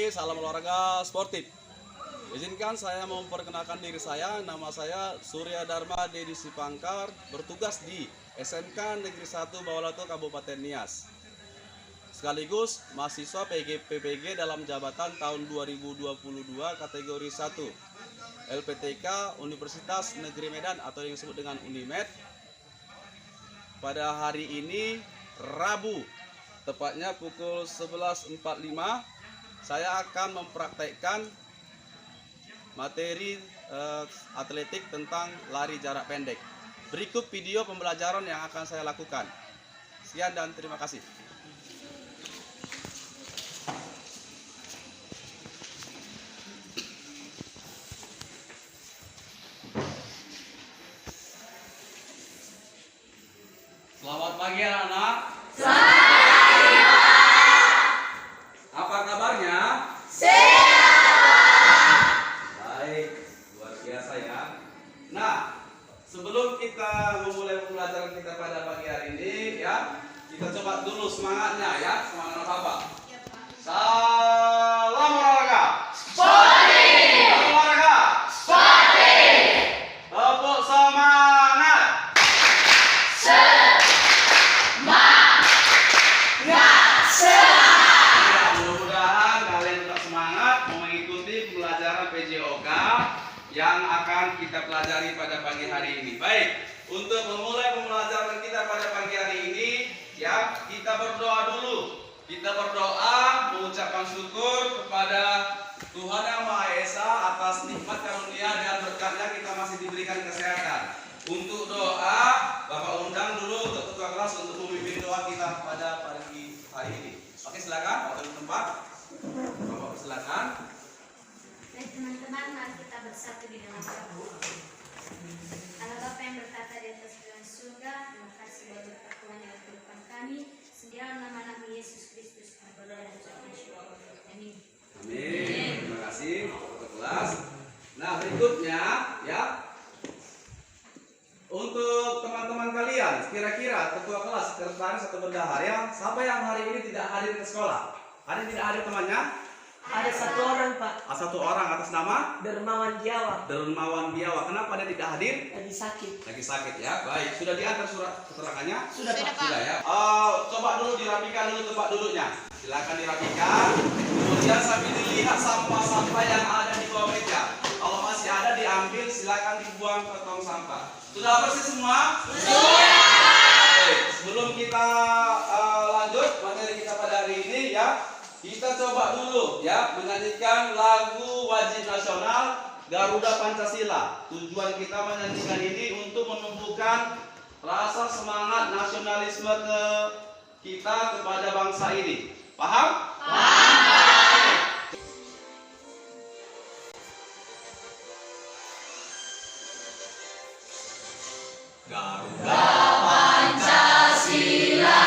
salam olahraga sportif. Izinkan saya memperkenalkan diri saya. Nama saya Surya Dharma Dedi Sipangkar, bertugas di SMK Negeri 1 Bawalato Kabupaten Nias. Sekaligus mahasiswa PPG dalam jabatan tahun 2022 kategori 1 LPTK Universitas Negeri Medan atau yang disebut dengan Unimed. Pada hari ini Rabu, tepatnya pukul 11.45, saya akan mempraktekkan materi atletik tentang lari jarak pendek. Berikut video pembelajaran yang akan saya lakukan. Sekian dan terima kasih. Selamat pagi anak-anak. Apa kabarnya? Baik, luar biasa ya. Nah, sebelum kita memulai pembelajaran kita pada pagi hari ini ya, kita coba dulu semangatnya ya, semangat Bapak. Salam olahraga. Sportif. Salam olahraga. Sportif. Tepuk semangat. Yang akan kita pelajari pada pagi hari ini. Baik, untuk memulai pembelajaran kita pada pagi hari ini, ya, kita berdoa dulu. Kita berdoa mengucapkan syukur kepada Tuhan Yang Maha Esa atas nikmat karunia dan berkatnya kita masih diberikan kesehatan. Untuk doa, Bapak undang dulu untuk ketua kelas untuk memimpin doa kita pada pagi hari ini. Oke, silakan, waktu tempat. Bapak silakan. Teman-teman, mari kita bersatu di dalam doa. Allah Bapa yang berkata di atas dalam surga, terima kasih buat berkat Tuhan yang kehidupan kami. Sedialah nama-nama Yesus Kristus, berdoa dan ucapkan syukur. Amin. Amin. Terima kasih ketua kelas. Nah, berikutnya ya, untuk teman-teman kalian, kira-kira ketua kelas, sekretaris atau bendahara, siapa yang hari ini tidak hadir ke sekolah? Ada yang tidak hadir temannya? Ada satu orang, Pak. Satu orang atas nama Dermawan Biawa. Dermawan Biawa. Kenapa dia tidak hadir? Lagi sakit. Lagi sakit ya. Baik, sudah diantar surat keterangannya? Sudah, Pak. Sudah ya. Coba dulu dirapikan dulu tempat duduknya. Silakan dirapikan. Kemudian sambil dilihat sampah-sampah yang ada di bawah meja. Kalau masih ada diambil, silakan dibuang ke tong sampah. Sudah bersih semua? Sudah. Baik, sebelum kita lanjut materi kita pada hari ini ya, kita coba dulu ya menyanyikan lagu wajib nasional Garuda Pancasila. Tujuan kita menyanyikan ini untuk menumbuhkan rasa semangat nasionalisme kita kepada bangsa ini. Paham? Paham. Garuda Pancasila.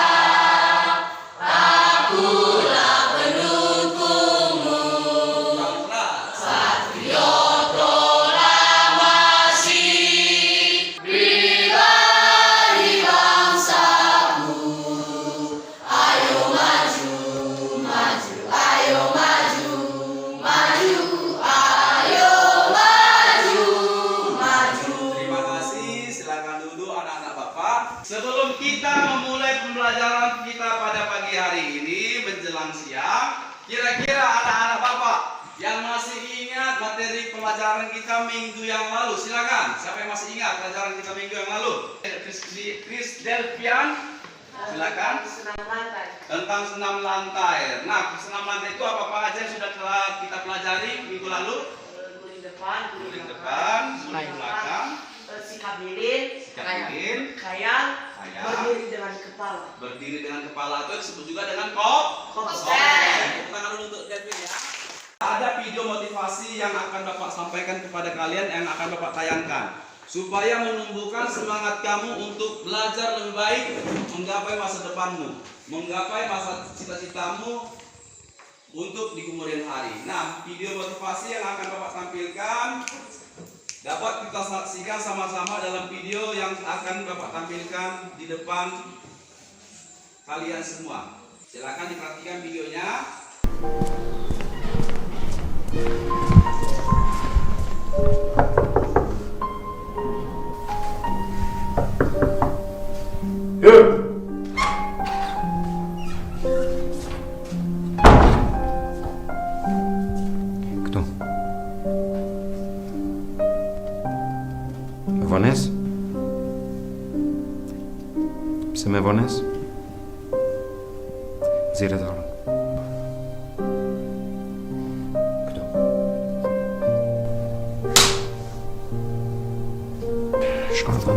Sebelum kita memulai pembelajaran kita pada pagi hari ini menjelang siang, kira-kira anak-anak Bapak yang masih ingat materi pelajaran kita minggu yang lalu, silakan. Siapa yang masih ingat pelajaran kita minggu yang lalu? Chris Delvian, silakan. Senam lantai. Tentang senam lantai. Nah, senam lantai itu apa aja yang sudah kita pelajari minggu lalu? Guling depan, Guling depan, guling belakang, sikap lilin, khayal, berdiri dengan kepala. Berdiri dengan kepala itu disebut juga dengan kopsek. Tangan dulu untuk Devin ya. Ada video motivasi yang akan Bapak sampaikan kepada kalian yang akan Bapak tayangkan supaya menumbuhkan semangat kamu untuk belajar lebih baik, menggapai masa depanmu, menggapai masa cita-citamu untuk di kemudian hari. Nah, video motivasi yang akan Bapak tampilkan dapat kita saksikan sama-sama dalam video yang akan Bapak tampilkan di depan kalian semua. Silakan diperhatikan videonya. Kto? Vonés? Chceme Vonés? Zíra dole. Kto? Škoda.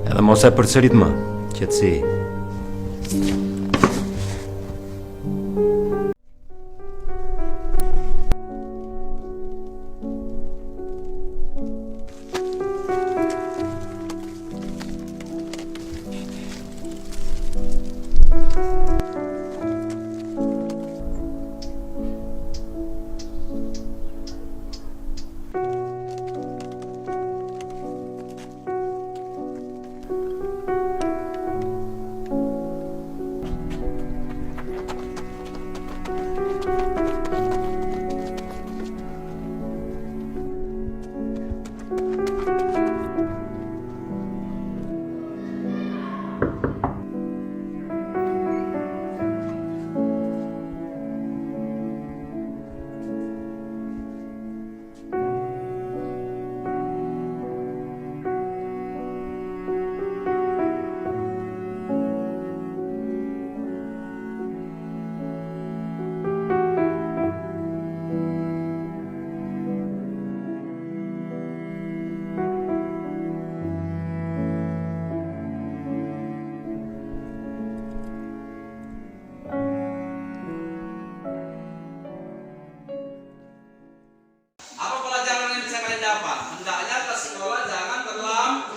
Ele mosa përcërit më, qetësi. Apa pelajaran yang bisa kalian dapat? Hendaknya ke sekolah jangan terlambat.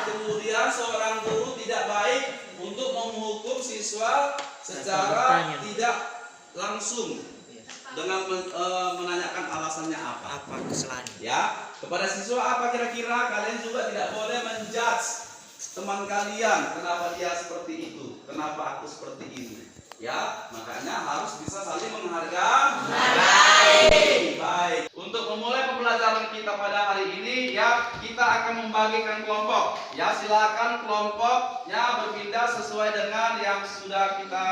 Kemudian seorang guru tidak baik untuk menghukum siswa secara tidak langsung dengan menanyakan alasannya apa. Apa kesalahan? Ya, kepada siswa apa kira-kira, kalian juga tidak boleh menjudge teman kalian kenapa dia seperti itu, kenapa aku seperti ini. Ya, makanya harus bisa saling menghargai. Baik. Untuk memulai pembelajaran kita pada hari ini, ya, kita akan membagikan kelompok. Ya, silakan kelompoknya berpindah sesuai dengan yang sudah kita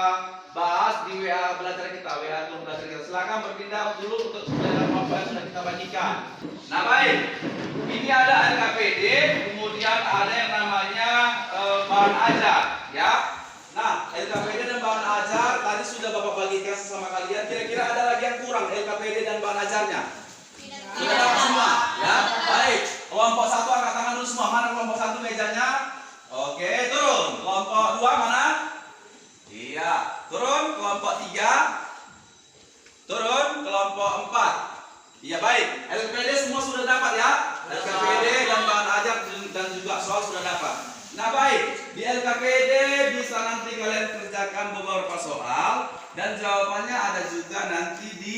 bahas di WA belajar kita, WA grup belajar kita. Silakan berpindah dulu untuk sesuai dengan kelompok yang sudah kita bagikan. Nah, baik. Ini ada LKPD, kemudian ada yang namanya bahan ajar, ya. Nah, LKPD dan bahan ajar tadi sudah Bapak bagikan sesama kalian. Kira-kira ada lagi yang kurang LKPD dan bahan ajarnya? Sudah dapat semua, ya. Baik. Kelompok 1 angkat tangan dulu semua. Mana kelompok 1 mejanya? Oke, turun. Kelompok 2 mana? Iya. Turun. Kelompok 3. Turun. Kelompok 4. Iya, baik. LKPD semua sudah dapat, ya. LKPD dan bahan ajar dan juga soal sudah dapat. Nah, baik, di LKPD bisa nanti kalian kerjakan beberapa soal dan jawabannya ada juga nanti di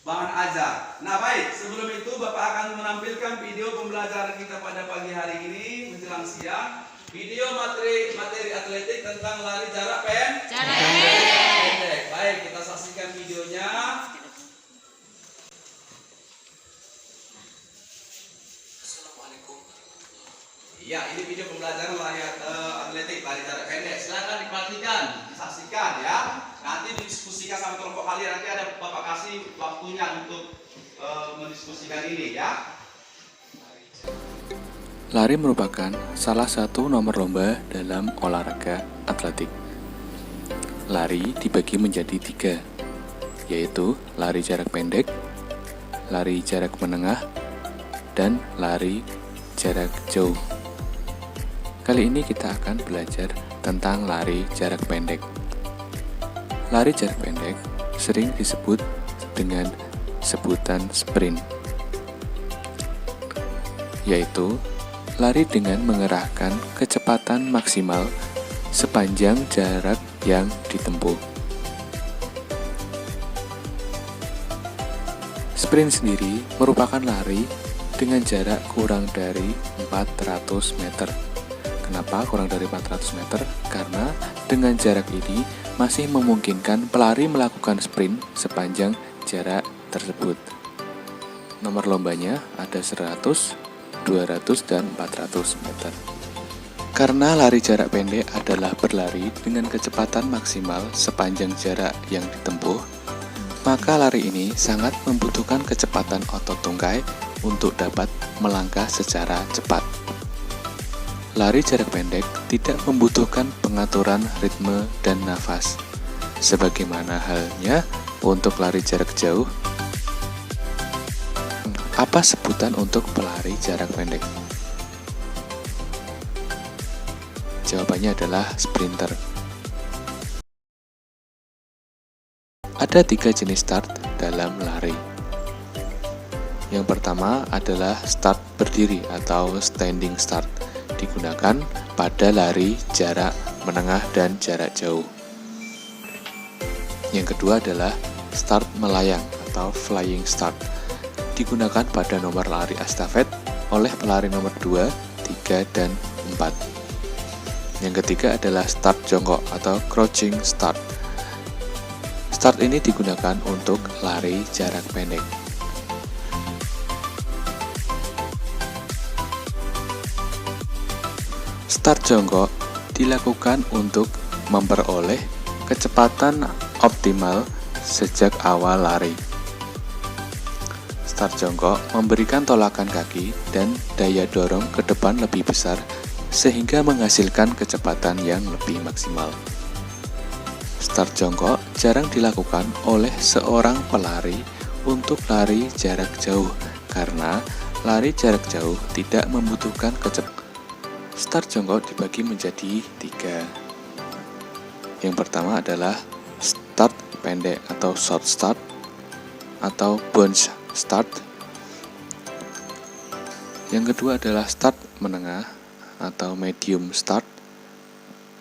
bahan ajar. Nah, baik, sebelum itu Bapak akan menampilkan video pembelajaran kita pada pagi hari ini menjelang siang. Video materi atletik tentang lari jarak pendek. Baik, kita saksikan videonya. Iya, ini video pembelajaran lari atletik, lari jarak pendek. Silakan diperhatikan, disaksikan, ya. Nanti didiskusikan sama kelompok kalian. Nanti ada Bapak kasih waktunya untuk mendiskusikan ini, ya. Lari merupakan salah satu nomor lomba dalam olahraga atletik. Lari dibagi menjadi 3, yaitu lari jarak pendek, lari jarak menengah, dan lari jarak jauh. Kali ini kita akan belajar tentang lari jarak pendek. Lari jarak pendek sering disebut dengan sebutan sprint, yaitu lari dengan mengerahkan kecepatan maksimal sepanjang jarak yang ditempuh. Sprint sendiri merupakan lari dengan jarak kurang dari 400 meter. Kenapa kurang dari 400 meter? Karena dengan jarak ini masih memungkinkan pelari melakukan sprint sepanjang jarak tersebut. Nomor lombanya ada 100, 200, dan 400 meter. Karena lari jarak pendek adalah berlari dengan kecepatan maksimal sepanjang jarak yang ditempuh, maka lari ini sangat membutuhkan kecepatan otot tungkai untuk dapat melangkah secara cepat. Lari jarak pendek tidak membutuhkan pengaturan ritme dan nafas, sebagaimana halnya untuk lari jarak jauh. Apa sebutan untuk pelari jarak pendek? Jawabannya adalah sprinter. Ada 3 jenis start dalam lari. Yang pertama adalah start berdiri atau standing start, digunakan pada lari jarak menengah dan jarak jauh. Yang kedua adalah start melayang atau flying start, digunakan pada nomor lari estafet oleh pelari nomor 2, 3, dan 4. Yang ketiga adalah start jongkok atau crouching start. Start ini digunakan untuk lari jarak pendek. Start jongkok dilakukan untuk memperoleh kecepatan optimal sejak awal lari. Start jongkok memberikan tolakan kaki dan daya dorong ke depan lebih besar sehingga menghasilkan kecepatan yang lebih maksimal. Start jongkok jarang dilakukan oleh seorang pelari untuk lari jarak jauh karena lari jarak jauh tidak membutuhkan kecepatan. Start jongkok dibagi menjadi 3. Yang pertama adalah start pendek atau short start atau bounce start. Yang kedua adalah start menengah atau medium start.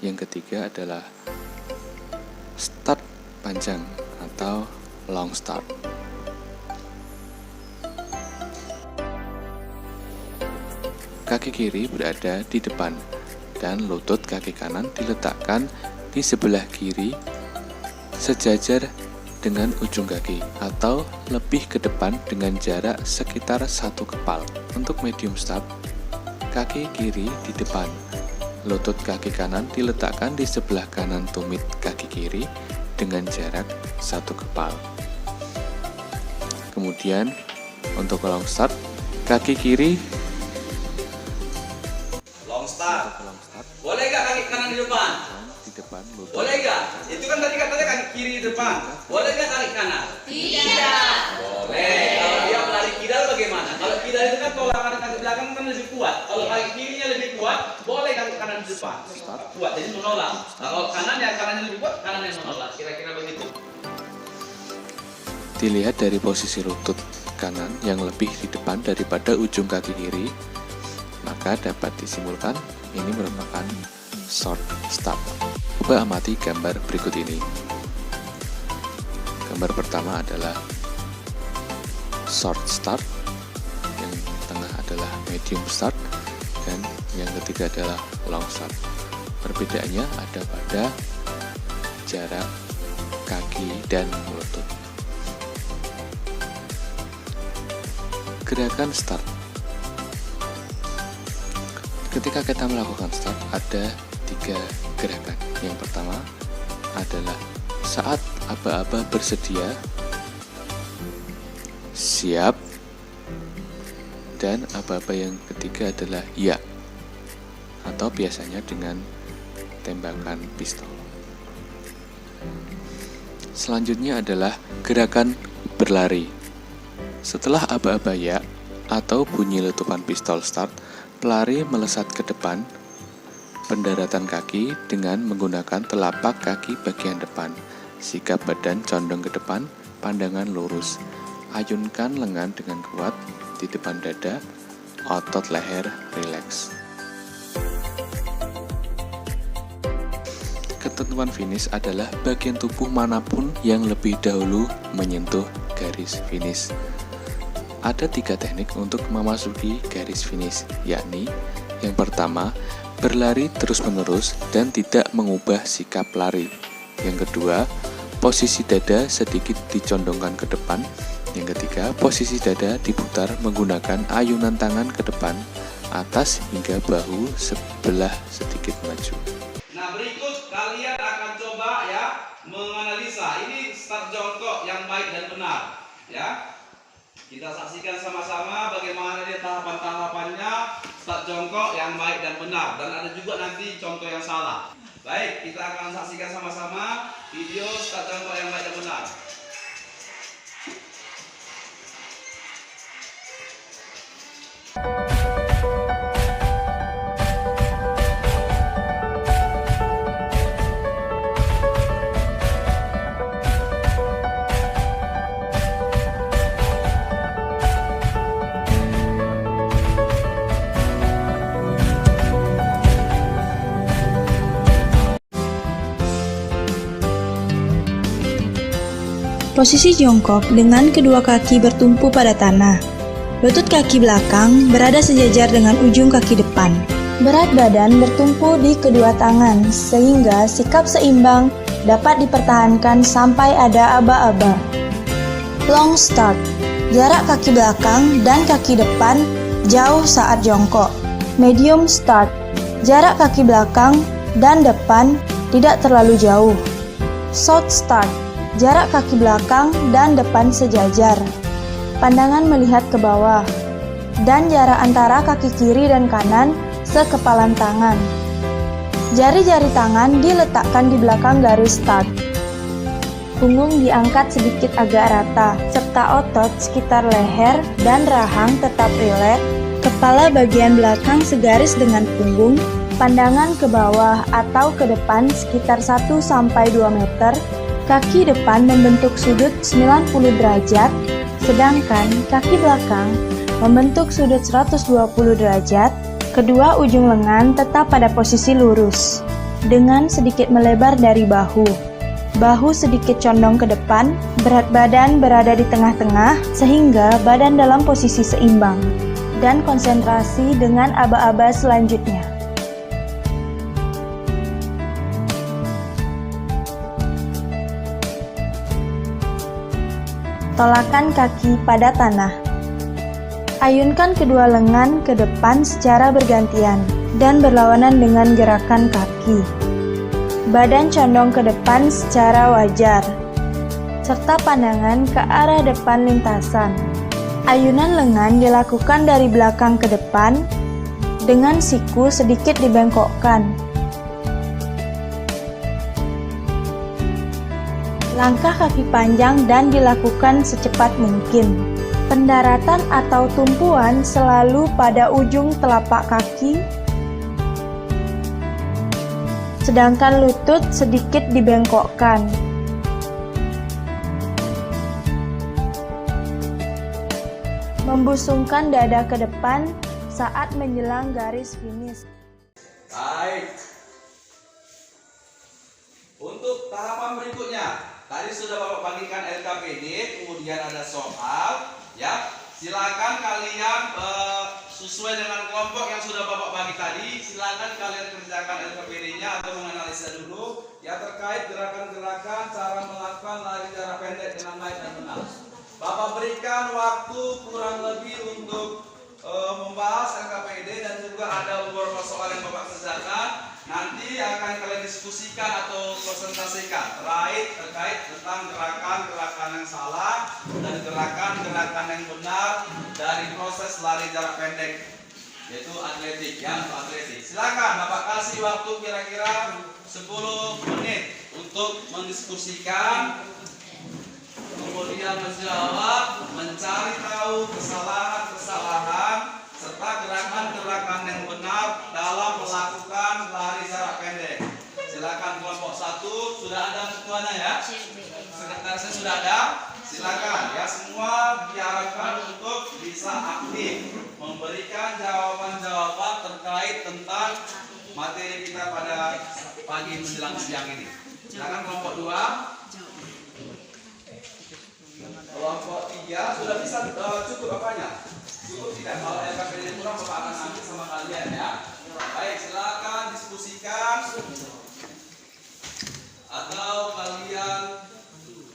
Yang ketiga adalah start panjang atau long start. Kaki kiri berada di depan dan lutut kaki kanan diletakkan di sebelah kiri sejajar dengan ujung kaki atau lebih ke depan dengan jarak sekitar 1 kepal. Untuk medium start, kaki kiri di depan, lutut kaki kanan diletakkan di sebelah kanan tumit kaki kiri dengan jarak 1 kepal. Kemudian untuk long start, kaki kiri Long start. long start Boleh gak kaki kanan di depan? di depan lutut. Boleh gak? Itu kan tadi katanya kaki kiri di depan. Boleh gak kaki kanan? Tidak. Boleh. Kalau dia melari kidal bagaimana? Kalau kidal itu kan tolakan kaki belakang kan lebih kuat. Kalau kaki kirinya lebih kuat, boleh kaki kanan di depan. Kuat, jadi menolak. Nah, kalau kanan ya kanannya lebih kuat, kanan yang menolak. Kira-kira begitu. Dilihat dari posisi lutut kanan yang lebih di depan daripada ujung kaki kiri, maka dapat disimpulkan ini merupakan short start. Coba amati gambar berikut ini. Gambar pertama adalah short start, yang tengah adalah medium start, dan yang ketiga adalah long start. Perbedaannya ada pada jarak kaki dan lutut. Gerakan start. Ketika kita melakukan start, ada 3 gerakan. Yang pertama adalah saat aba-aba bersedia, siap, dan aba-aba yang ketiga adalah ya, atau biasanya dengan tembakan pistol. Selanjutnya adalah gerakan berlari. Setelah aba-aba ya atau bunyi letupan pistol start, pelari melesat ke depan pendaratan kaki dengan menggunakan telapak kaki bagian depan, sikap badan condong ke depan, pandangan lurus, ayunkan lengan dengan kuat di depan dada, otot leher rileks. Ketentuan finish adalah bagian tubuh manapun yang lebih dahulu menyentuh garis finish. Ada 3 teknik untuk memasuki garis finish, yakni yang pertama, berlari terus-menerus dan tidak mengubah sikap lari. Yang kedua, posisi dada sedikit dicondongkan ke depan. Yang ketiga, posisi dada diputar menggunakan ayunan tangan ke depan atas hingga bahu sebelah sedikit maju. Nah, berikut kalian akan coba ya menganalisa ini start jongkok yang baik dan benar ya. Kita saksikan sama-sama bagaimana dia tahapan-tahapannya start jongkok yang baik dan benar, dan ada juga nanti contoh yang salah. Baik, kita akan saksikan sama-sama video start jongkok yang baik dan benar. Posisi jongkok dengan kedua kaki bertumpu pada tanah. Lutut kaki belakang berada sejajar dengan ujung kaki depan. Berat badan bertumpu di kedua tangan sehingga sikap seimbang dapat dipertahankan sampai ada aba-aba. Long start. Jarak kaki belakang dan kaki depan jauh saat jongkok. Medium start. Jarak kaki belakang dan depan tidak terlalu jauh. Short start. Jarak kaki belakang dan depan sejajar. Pandangan melihat ke bawah. Dan jarak antara kaki kiri dan kanan sekepalan tangan. Jari-jari tangan diletakkan di belakang garis start. Punggung diangkat sedikit agak rata, serta otot sekitar leher dan rahang tetap rileks. Kepala bagian belakang segaris dengan punggung. Pandangan ke bawah atau ke depan sekitar 1-2 meter. Kaki depan membentuk sudut 90 derajat, sedangkan kaki belakang membentuk sudut 120 derajat. Kedua ujung lengan tetap pada posisi lurus, dengan sedikit melebar dari bahu. Bahu sedikit condong ke depan, berat badan berada di tengah-tengah, sehingga badan dalam posisi seimbang. Dan konsentrasi dengan aba-aba selanjutnya. Tolakan kaki pada tanah. Ayunkan kedua lengan ke depan secara bergantian dan berlawanan dengan gerakan kaki. Badan condong ke depan secara wajar, serta pandangan ke arah depan lintasan. Ayunan lengan dilakukan dari belakang ke depan dengan siku sedikit dibengkokkan. Langkah kaki panjang dan dilakukan secepat mungkin. Pendaratan atau tumpuan selalu pada ujung telapak kaki, sedangkan lutut sedikit dibengkokkan. Membusungkan dada ke depan saat menjelang garis finish. Baik. Untuk tahapan berikutnya, tadi sudah Bapak bagikan LKPD, kemudian ada soal, ya. Silakan kalian sesuai dengan kelompok yang sudah Bapak bagi tadi, silakan kalian kerjakan LKPD-nya atau menganalisa dulu, ya, terkait gerakan-gerakan cara melakukan lari jarak pendek dengan baik dan benar. Bapak berikan waktu kurang lebih untuk membahas LKPD dan juga ada beberapa soal yang Bapak kerjakan. Nanti akan kalian diskusikan atau presentasikan terkait tentang gerakan-gerakan yang salah dan gerakan-gerakan yang benar dari proses lari jarak pendek, yaitu atletik, ya, untuk atletik. Silakan Bapak kasih waktu kira-kira 10 menit untuk mendiskusikan, kemudian menjawab, mencari tahu kesalahan-kesalahan serta gerakan-gerakan yang benar dalam melakukan lari jarak pendek. Silakan kelompok 1, sudah ada ketuanya ya? Sekretarisnya sudah ada? Silakan ya, semua diharapkan untuk bisa aktif memberikan jawaban-jawaban terkait tentang materi kita pada pagi menjelang siang ini. Silakan kelompok 2. Kelompok 3 sudah bisa cukup apanya? Cukup tidak? Kalau LKPD kurang Bapak akan ambil sama kalian ya. Baik, silakan diskusikan atau kalian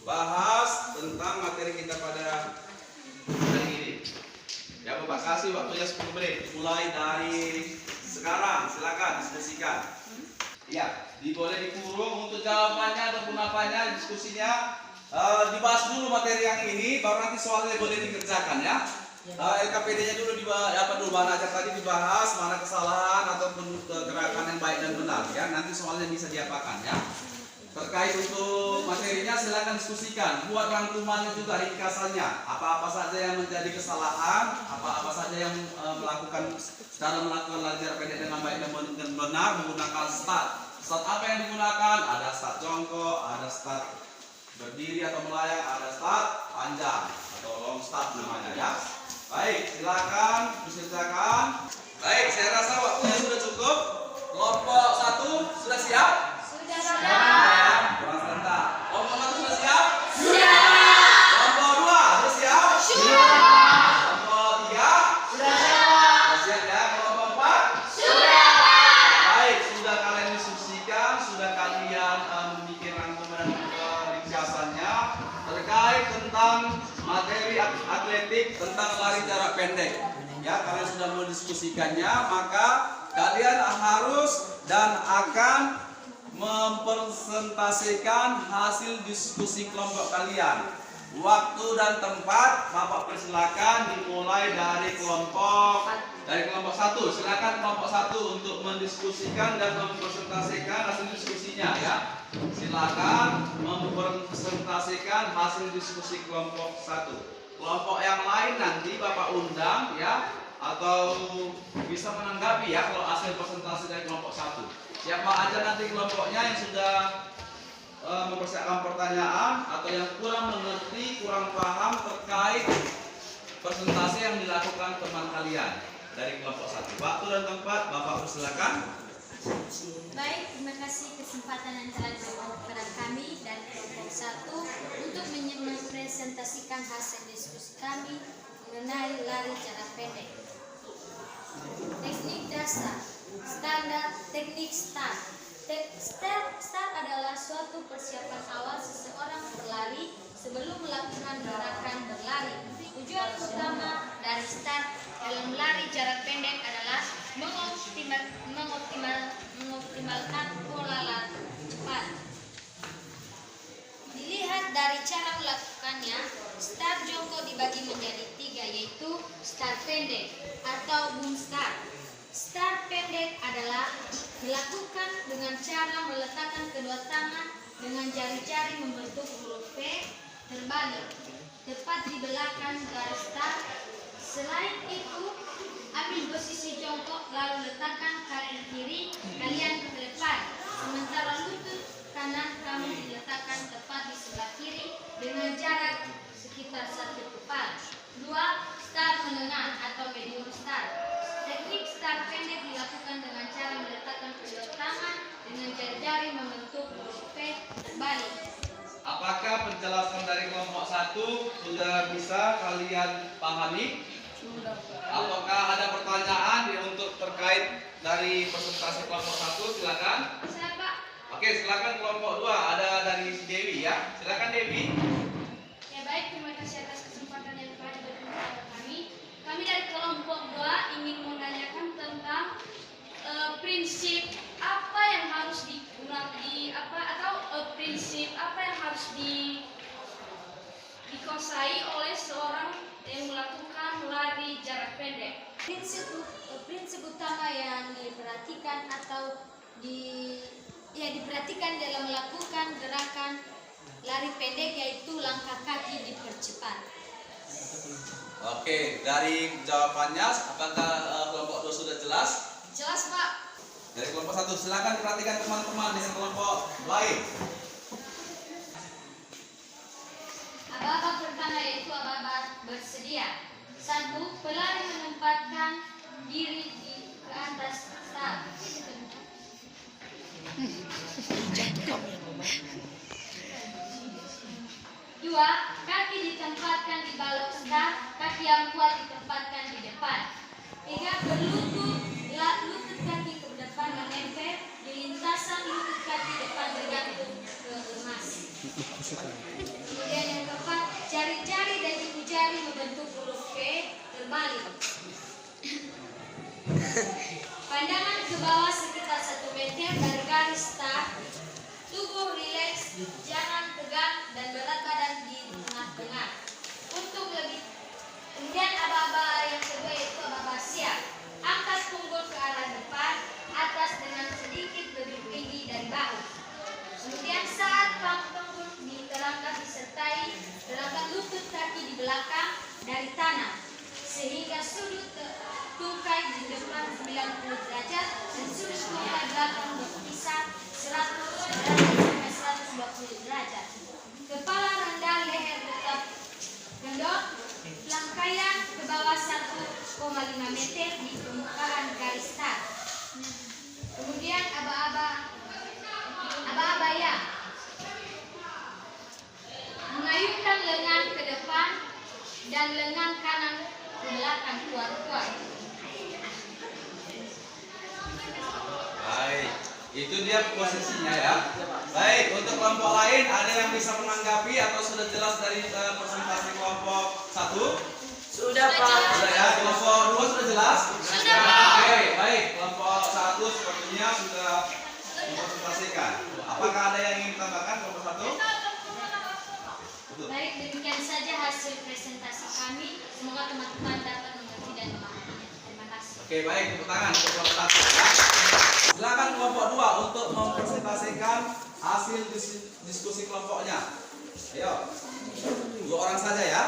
bahas tentang materi kita pada hari ini. Ya, Bapak kasih waktunya 10 menit mulai dari diskusikan. Ya, boleh dikurung untuk jawabannya ataupun apanya, diskusinya. Dibahas dulu materi yang ini, baru nanti soalnya boleh dikerjakan ya. LKPD-nya dulu bahan ajar tadi dibahas, mana kesalahan ataupun gerakan yang baik dan benar ya. Nanti soalnya bisa diapakan ya. Terkait untuk materinya silakan diskusikan. Buat rangkumannya juga ringkasannya. Apa-apa saja yang menjadi kesalahan, apa-apa saja yang melakukan belajar pendek dengan baik dan benar menggunakan start. Start apa yang digunakan? Ada start jongkok, ada start berdiri atau melayang, ada start panjang atau long start namanya ya. Baik, silakan diceritakan. Baik, saya rasa waktunya sudah cukup. Kelompok 1 sudah siap? Sudah. Kurang sebentar. Kelompok 1 sudah siap? Sudah. Kelompok 2 sudah siap? Sudah. Kelompok 3? Sudah siap ya? Kelompok 4? Sudah. Baik, sudah kalian diskusikan, sudah kalian membuat rangkuman dan ringkasannya terkait tentang materi atletik tentang lari jarak pendek. Ya, kalian sudah mendiskusikannya, maka kalian harus dan akan mempresentasikan hasil diskusi kelompok kalian. Waktu dan tempat Bapak persilakan dimulai dari kelompok 1. Silakan kelompok 1 untuk mendiskusikan dan mempresentasikan hasil diskusinya ya. Silakan mempresentasikan hasil diskusi kelompok 1. Kelompok yang lain nanti Bapak undang ya, atau bisa menanggapi ya kalau hasil presentasi dari kelompok 1. Siapa aja nanti kelompoknya yang sudah mempersiapkan pertanyaan atau yang kurang mengerti, kurang paham terkait presentasi yang dilakukan teman kalian dari kelompok 1. Waktu dan tempat Bapak persilakan. Baik, terima kasih kesempatan yang telah diberikan kepada kami dan kelompok 1 untuk mempresentasikan hasil diskusi kami mengenai lari jarak pendek. Teknik dasar, standar teknik start. Start adalah suatu persiapan awal seseorang berlari sebelum melakukan gerakan berlari. Tujuan utama dari start dalam lari jarak pendek adalah mengoptimalkan pola lari cepat. Dilihat dari cara melakukannya, start jongkok dibagi menjadi 3, yaitu start pendek atau boom start. Start pendek adalah dilakukan dengan cara meletakkan kedua tangan dengan jari-jari membentuk huruf V terbalik, tepat di belakang garis start. Selain itu, ambil posisi jongkok lalu letakkan kaki kiri kalian ke depan, sementara lutut kanan kamu diletakkan tepat di sebelah kiri dengan jarak sekitar 1 kepal. 2. Start menengah atau medium start. Teknik start pendek dilakukan dengan cara meletakkan kedua tangan dengan jari-jari membentuk huruf V terbalik. Apakah penjelasan dari kelompok 1 sudah bisa kalian pahami? Apakah ada pertanyaan untuk terkait dari presentasi kelompok 1? Silakan. Saya Pak. Oke, silakan kelompok 2. Ada dari Dewi ya. Silakan Dewi. Ya baik, terima kasih atas kesempatan yang telah diberikan kepada kami. Kami dari kelompok 2 ingin menanyakan tentang prinsip apa yang harus prinsip apa yang harus dikuasai oleh seorang yang melakukan lari jarak pendek. Prinsip utama yang diperhatikan atau diperhatikan dalam melakukan gerakan lari pendek yaitu langkah kaki dipercepat. Oke, dari jawabannya apakah kelompok 2 sudah jelas? Jelas Pak. Dari kelompok 1 silakan diperhatikan teman-teman dengan kelompok lain. Aba-aba pertama yaitu aba-aba bersedia. 1. Pelari menempatkan diri ke atas start. 2. Kaki ditempatkan di balok start, kaki yang kuat ditempatkan di depan. 3. Berlutut, lutut kaki ke depan menempel di lintasan lutut kaki depan bergantung ke emas. Kemudian yang keempat, jari-jari dan ibu jari membentuk huruf V terbalik. 5. Pandangan ke bawah sekitar 1 meter dari garis start. Tubuh rileks, jangan tegang dan berat badan di tengah-tengah. Untuk lebih kemudian aba-aba yang kedua yaitu aba-aba siap. Angkat punggul ke arah depan, atas dengan sedikit lebih tinggi dari bahu. Kemudian saat punggul diterangkan disertai gerakan lutut kaki di belakang dari tanah sehingga sudut tungkai di depan 90 derajat dan sudut tungkai belakang berkisar 100 derajat sampai 120 derajat. Kepala rendah, leher tetap gendong, langkaian ke bawah 1,5 meter di permukaan garis start. Kemudian aba-aba ya. Mengayunkan lengan ke depan dan lengan kanan ke belakang kuat-kuat. Baik, itu dia posisinya ya. Baik, untuk kelompok lain ada yang bisa menanggapi atau sudah jelas dari presentasi kelompok 1? Sudah Pak. Sudah ya, kelompok 2 sudah jelas? Sudah, Pak. Oke, baik, kelompok 1 sepertinya sudah mempresentasikan. Apakah ada yang ingin ditambahkan kelompok 1? Baik, demikian saja hasil presentasi kami. Semoga teman-teman dapat mengerti dan memahaminya. Terima kasih. Oke, baik, tepuk tangan untuk kelompok 1 ya. Silakan kelompok 2 untuk mempresentasikan hasil diskusi kelompoknya. Ayo, 2 orang saja ya.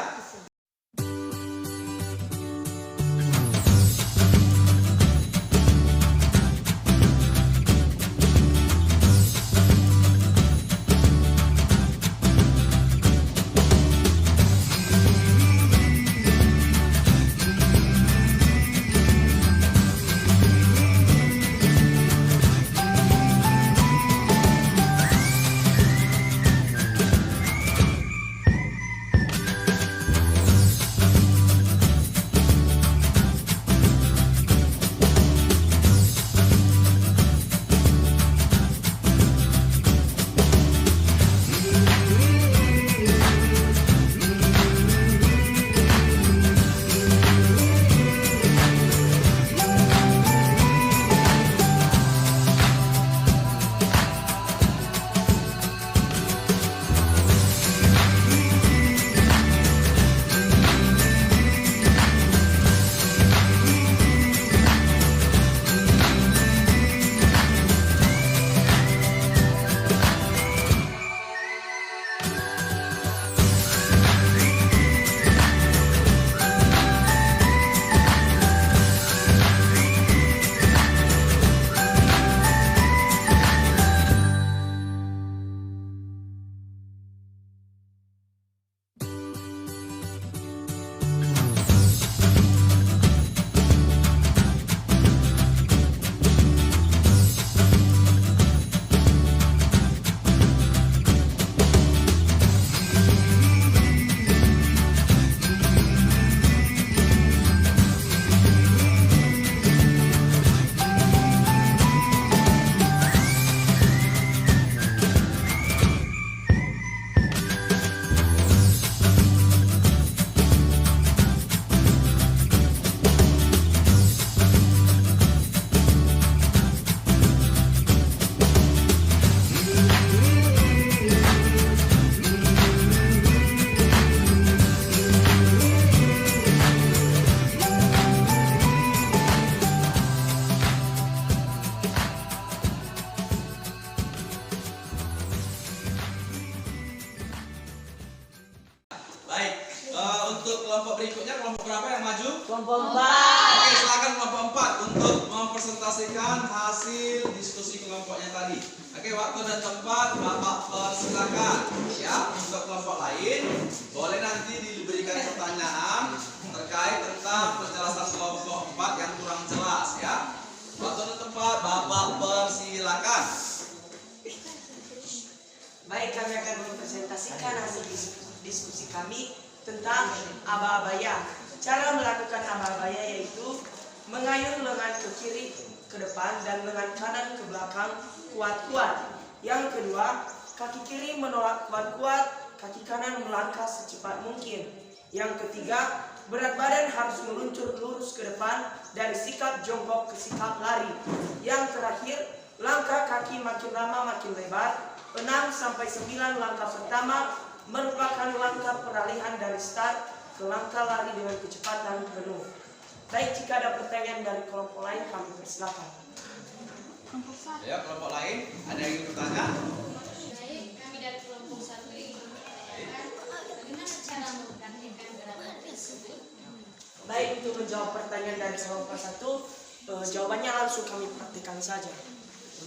kelompok berikutnya, kelompok berapa yang maju? Kelompok 4. Oke, silakan kelompok 4 untuk mempresentasikan hasil diskusi kelompoknya tadi. Oke, waktu dan tempat Bapak persilakan. Ya, untuk kelompok lain boleh nanti diberikan pertanyaan terkait tentang penjelasan kelompok 4 yang kurang jelas ya. Waktu dan tempat Bapak persilakan. Baik, kami akan mempresentasikan hasil diskusi kami tentang aba-abaya. Cara melakukan aba-abaya yaitu mengayun lengan ke kiri ke depan dan lengan kanan ke belakang kuat-kuat. Yang kedua, kaki kiri menolak kuat-kuat, kaki kanan melangkah secepat mungkin. Yang ketiga, berat badan harus meluncur lurus ke depan dari sikap jongkok ke sikap lari. Yang terakhir, langkah kaki makin lama makin lebar. 6 sampai 9 langkah pertama merupakan langkah peralihan dari start ke langkah lari dengan kecepatan penuh. Baik, jika ada pertanyaan dari kelompok lain kami persilakan. Ya, kelompok lain ada yang ingin bertanya? Baik, kami dari kelompok 1 ingin menanyakan bagaimana cara mempraktikkan gerakan tersebut. Baik, untuk menjawab pertanyaan dari kelompok 1, jawabannya langsung kami praktikkan saja.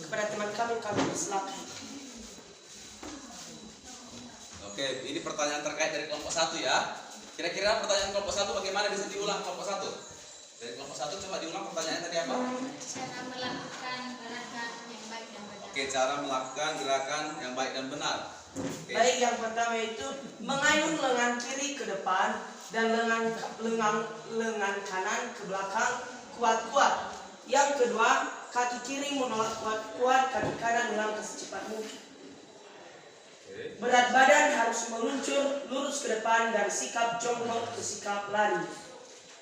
Kepada teman kami persilakan. Oke, ini pertanyaan terkait dari kelompok 1 ya. Kira-kira pertanyaan kelompok 1 bagaimana, bisa diulang kelompok 1? Dari kelompok 1 coba diulang pertanyaan tadi apa? Cara melakukan gerakan yang baik dan benar. Oke, cara melakukan gerakan yang baik dan benar. Oke. Baik, yang pertama itu mengayun lengan kiri ke depan dan lengan kanan ke belakang kuat-kuat. Yang kedua, kaki kiri menolak kuat-kuat, kaki kanan melangkah secepat mungkin. Berat badan harus meluncur lurus ke depan dari sikap jongkok ke sikap lari.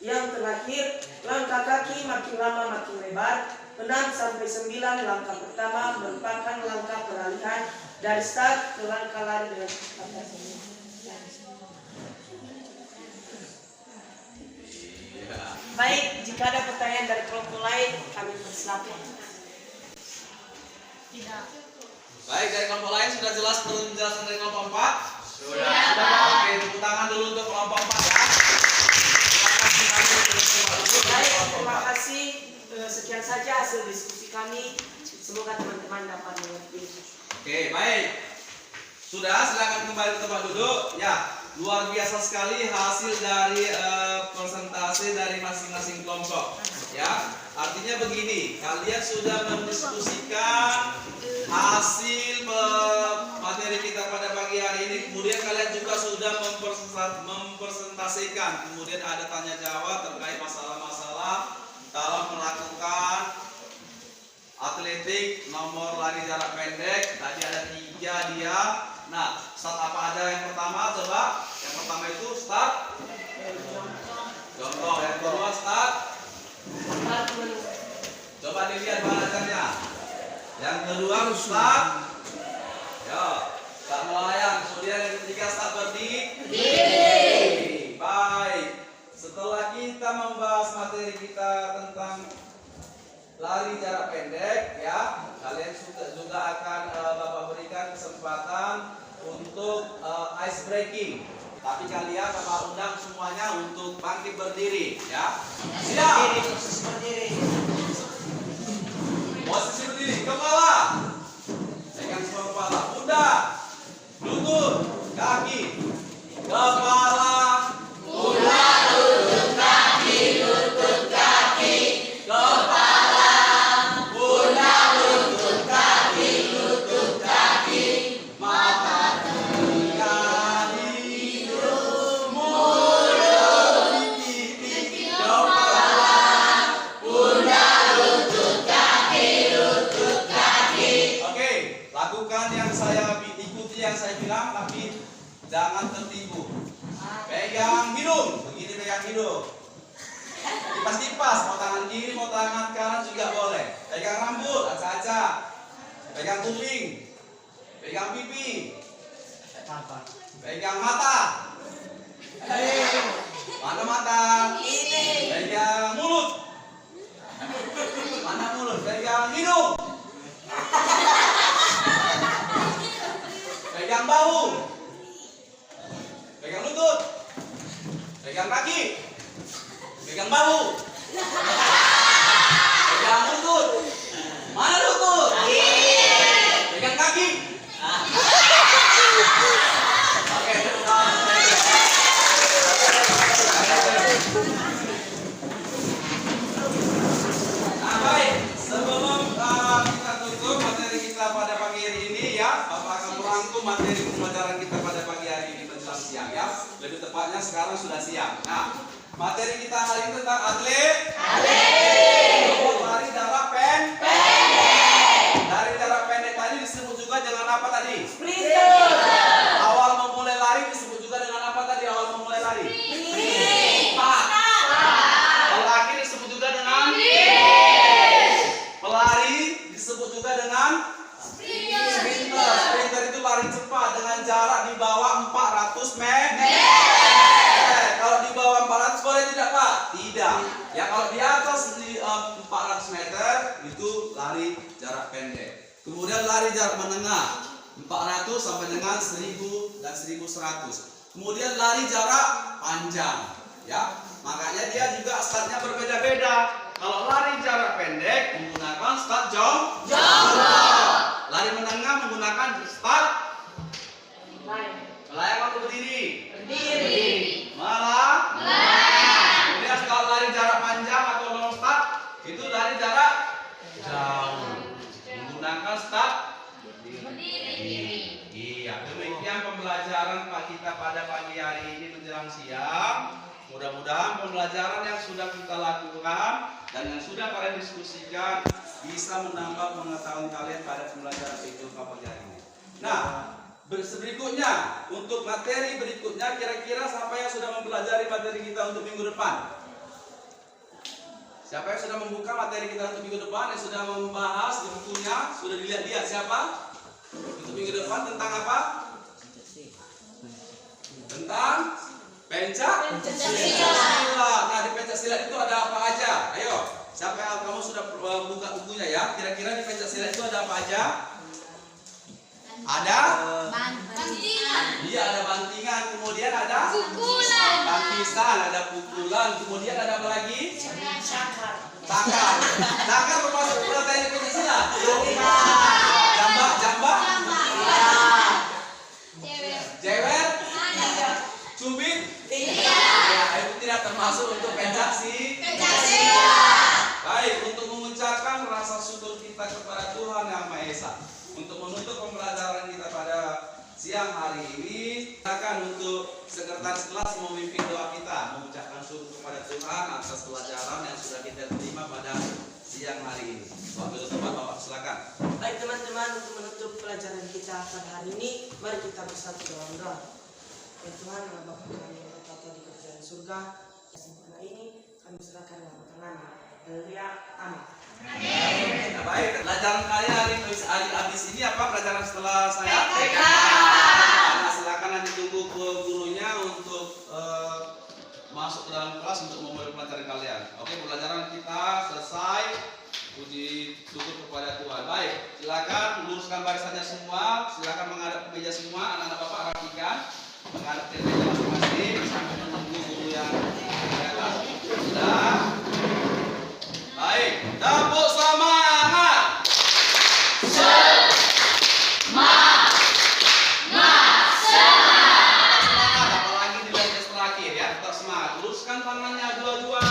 Yang terakhir, langkah kaki makin lama makin lebar. 6 sampai 9 langkah pertama merupakan langkah peralihan dari start ke langkah lari dengan kecepatan. Baik, jika ada pertanyaan dari kelompok lain, kami persilakan. Tidak. Baik, dari kelompok lain sudah jelas penjelasan dari kelompok 4? Sudah. Oke, tepuk tangan dulu untuk kelompok 4 ya. Baik, terima kasih. Sekian saja hasil diskusi kami. Semoga teman-teman dapat mengerti. Oke, baik. Sudah, silakan kembali ke tempat duduk. Ya, luar biasa sekali hasil dari presentasi dari masing-masing kelompok. Ya, artinya begini, kalian sudah mendiskusikan hasil materi kita pada pagi hari ini. Kemudian kalian juga sudah mempresentasikan. Kemudian ada tanya jawab terkait masalah-masalah dalam melakukan atletik nomor lari jarak pendek. Tadi ada 3 dia. Nah, start apa aja yang pertama? Coba. Yang pertama itu start. Contoh. Yang kedua start. Coba dilihat balasannya. Yang kedua start. Ya, start melayang. Kemudian yang ketiga start berdiri. Baik. Setelah kita membahas materi kita tentang lari jarak pendek, ya, kalian juga akan Bapak berikan kesempatan untuk ice breaking. Tapi kalian Bapak undang semuanya untuk bangkit berdiri, ya. Siap. Posisi berdiri, kepala. Pegang semua kepala, pundak, lutut, kaki, kepala, pundak, lutut, kaki, kepala, pundak, lutut, kaki, mata, telinga, hidung, mulut, pipi, kepala, pundak, lutut, kaki. Oke, lakukan yang saya ikuti yang saya bilang, tapi jangan tertipu. Pegang hidung, begini pegang hidung. Tipas-tipas, mau tangan kiri, mau tangan kanan juga boleh. Pegang rambut, acak-acak. Pegang kuping. Pegang pipi. Pegang mata. Mana mata? Ini. Pegang mulut. Mana mulut? Pegang hidung. Pegang bahu. Pegang lutut. Pegang kaki. Pegang bahu. Pegang lutut. Mana lutut? Pegang kaki. Oke. Nah, baik. Sebelum kita tutup materi kita pada pagi hari ini, ya, Bapak akan merangkum materi pembelajaran kita pada pagi hari ini menjelang siang, ya. Lebih tepatnya sekarang sudah siang. Nah, materi kita hari ini tentang atlet. Lari jarak pendek. Dari jarak pendek tadi disebut juga dengan apa tadi? Awal memulai lari disebut juga dengan apa tadi? Awal memulai lari? tidak Pak? Tidak. Ya kalau di atas 400 meter itu lari jarak pendek. Kemudian lari jarak menengah 400 sampai dengan 1000 dan 1100. Kemudian lari jarak panjang. Ya, makanya dia juga startnya berbeda-beda. Kalau lari jarak pendek menggunakan start jongkok. Lari menengah menggunakan start melayang atau berdiri. Malah. Kemudian kalau lari jarak panjang atau long start itu lari jarak jauh menggunakan start berdiri. Iya, demikian pembelajaran kita pada pagi hari ini menjelang siang. Mudah-mudahan pembelajaran yang sudah kita lakukan dan yang sudah kalian diskusikan bisa menambah pengetahuan kalian pada pembelajaran itu pagi hari ini. Nah, berikutnya untuk materi berikutnya kira-kira siapa yang sudah mempelajari materi kita untuk minggu depan? Siapa yang sudah membuka materi kita untuk minggu depan, yang sudah membahas di bukunya, sudah dilihat siapa? Untuk minggu depan tentang apa? Tentang Pencak-silat. Nah, di Pencak-silat itu ada apa aja? Ayo, siapa yang kamu sudah buka bukunya ya? Kira-kira di Pencak-silat itu ada apa aja? Ada Bantingan. Iya, ada bantingan. Kemudian ada Pukulan. tangisan, ada pukulan. Kemudian ada apa lagi? Cakar. Takar. Takar termasuk teknik Pencak-silat. Jambak. Jewer. Cubit. Ya, itu tidak termasuk untuk Pencak-silat. Baik, untuk mengucapkan rasa syukur kita kepada Tuhan Yang Maha Esa, untuk menutup pembelajaran kita pada siang hari ini, silakan untuk sekretaris kelas memimpin doa kita, mengucapkan syukur kepada Tuhan atas pelajaran yang sudah kita terima pada siang hari ini. Waktu itu Bapak, silakan. Baik teman-teman, untuk menutup pelajaran kita pada hari ini, mari kita bersatu dalam doa. Ya Tuhan, Allah Bapa kami yang bertata di kerajaan surga, sempurna ini kami serahkan dalam tangan-Mu. Haleluya, amin. Nah, baik, pelajaran kalian hari habis ini apa pelajaran setelah saya? Nah, silakan nanti tunggu ke gurunya untuk masuk ke dalam kelas untuk memulai pelajaran kalian. Oke, pelajaran kita selesai. Puji syukur kepada Tuhan. Baik, silakan luruskan barisannya semua. Silakan menghadap ke meja semua. Anak-anak Bapak rapikan, menghadap ke meja masing-masing sampai menunggu guru yang datang. Sudah. Baik, tepuk semangat. Semangat, apalagi di bagian terakhir ya, tetap semangat. Luruskan tangannya dua-dua,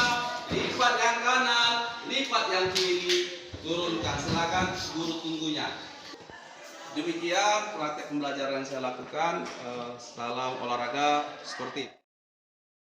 lipat yang kanan, lipat yang kiri, turunkan. Silakan guru tunggunya. Demikian praktek pembelajaran yang saya lakukan. Salam olahraga sportif.